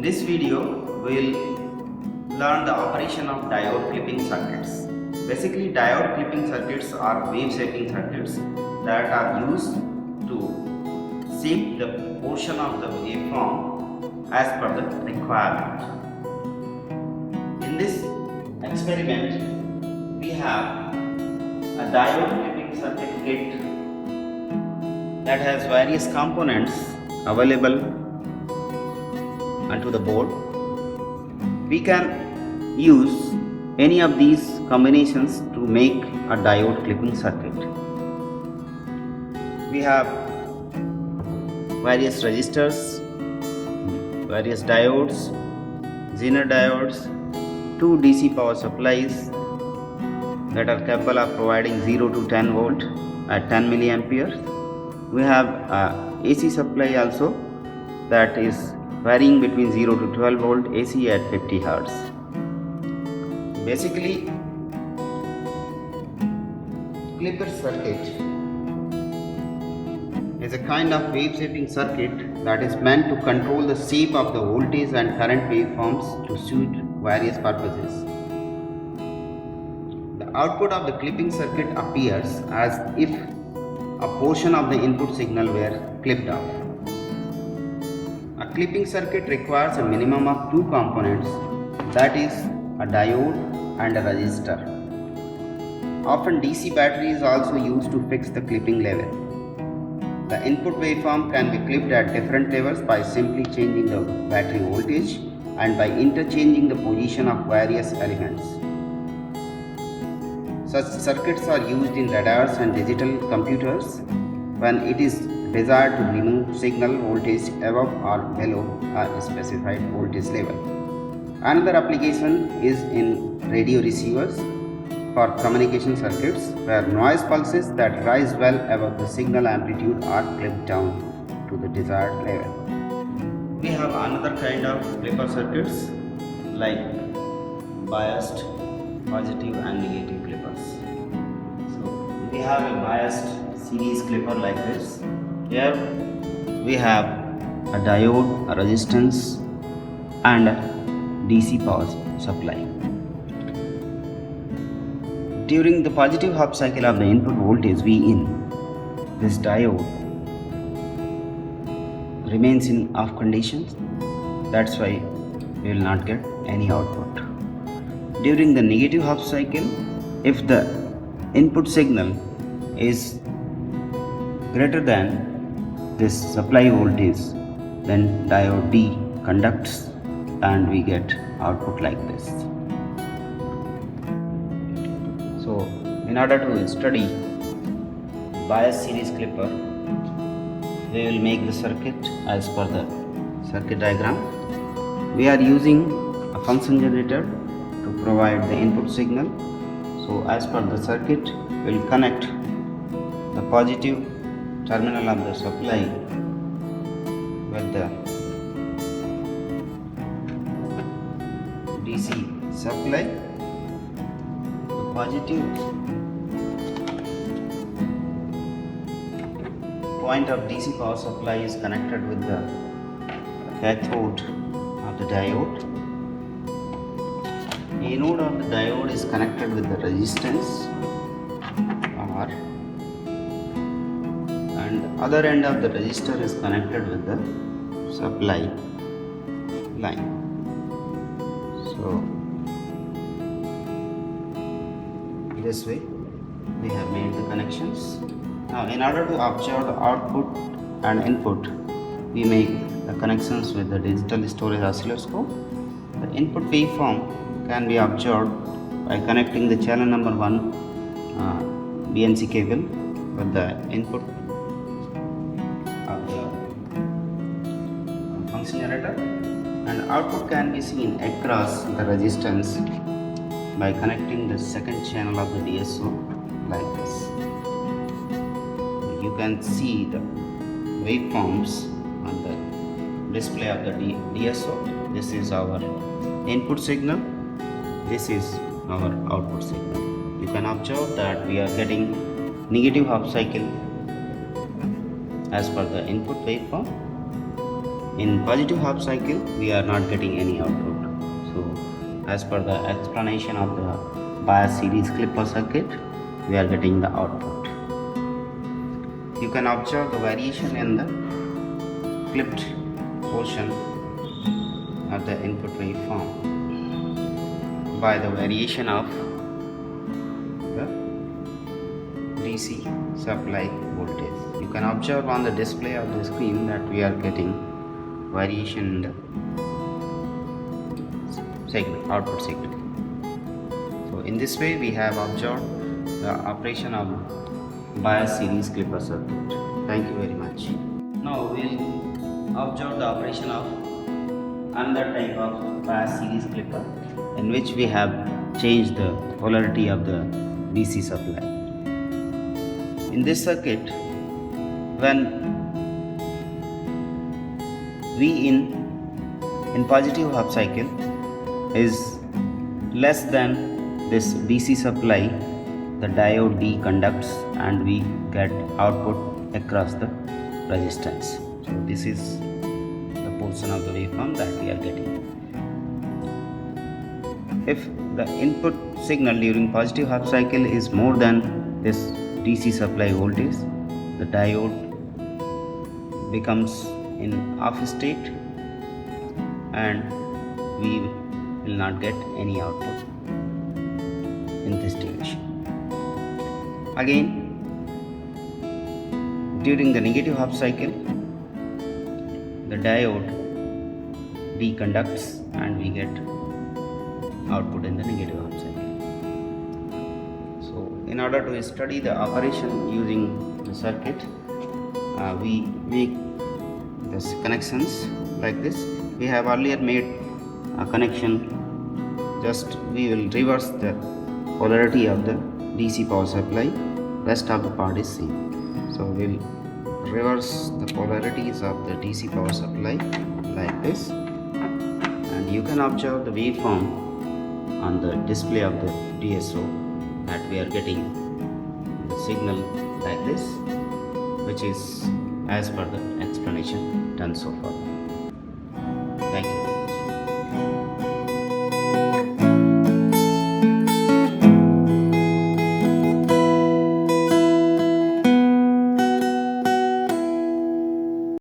this video, we will learn the operation of diode clipping circuits. Basically, diode clipping circuits are wave shaping circuits that are used to shape the portion of the waveform as per the requirement. In this experiment, we have a diode clipping circuit kit that has various components available onto the board. We can use any of these combinations to make a diode clipping circuit. We have various resistors, various diodes, Zener diodes, two DC power supplies that are capable of providing 0 to 10 volt at 10 milliamperes. We have a AC supply also that is varying between 0 to 12 volt AC at 50 Hz. Basically, clipper circuit is a kind of wave shaping circuit that is meant to control the shape of the voltage and current waveforms to suit various purposes. The output of the clipping circuit appears as if a portion of the input signal were clipped off. A clipping circuit requires a minimum of two components, that is, a diode and a resistor. Often DC battery is also used to fix the clipping level. The input waveform can be clipped at different levels by simply changing the battery voltage and by interchanging the position of various elements. Such circuits are used in radars and digital computers when it is desired to remove signal voltage above or below a specified voltage level. Another application is in radio receivers for communication circuits where noise pulses that rise well above the signal amplitude are clipped down to the desired level. We have another kind of clipper circuits like biased, positive and negative clippers. So we have a biased series clipper like this. Here we have a diode, a resistance and a DC power supply. During the positive half cycle of the input voltage Vin, this diode remains in off conditions. That's why we will not get any output. During the negative half cycle, if the input signal is greater than this supply voltage, then diode D conducts and we get output like this. So in order to study bias series clipper, we will make the circuit as per the circuit diagram. We are using a function generator to provide the input signal. So as per the circuit, we will connect the positive terminal of the supply with the DC supply. The positive point of DC power supply is connected with the cathode of the diode. Anode of the diode is connected with the resistance R, and other end of the resistor is connected with the supply line. So this way we have made the connections. Now in order to observe the output and input, we make the connections with the digital storage oscilloscope. The input waveform can be observed by connecting the channel number 1 BNC cable with the input of the function generator, and output can be seen across the resistance by connecting the second channel of the DSO like this. You can see the waveforms on the display of the DSO. This is our input signal, this is our output signal. You can observe that we are getting negative half cycle as per the input waveform In positive half cycle, we are not getting any output. So, as per the explanation of the bias series clipper circuit, we are getting the output. You can observe the variation in the clipped portion of the input waveform by the variation of the DC supply voltage. You can observe on the display of the screen that we are getting variation in the signal, output signal. So in this way we have observed the operation of bias series clipper circuit. Thank you very much. Now we will observe the operation of another type of bias series clipper in which we have changed the polarity of the DC supply. In this circuit, when V in positive half cycle is less than this DC supply, the diode D conducts and we get output across the resistance. So this is the portion of the waveform that we are getting. If the input signal during positive half cycle is more than this DC supply voltage, the diode becomes in off state and we will not get any output in this direction. Again, during the negative half cycle, the diode deconducts and we get output in the negative half cycle. So, in order to study the operation using the circuit, we make this connections like this. We have earlier made a connection. Just we will reverse the polarity of the DC power supply. Rest of the part is same. So we'll reverse the polarities of the DC power supply like this, and you can observe the waveform on the display of the DSO that we are getting the signal like this, which is as per the explanation done so far.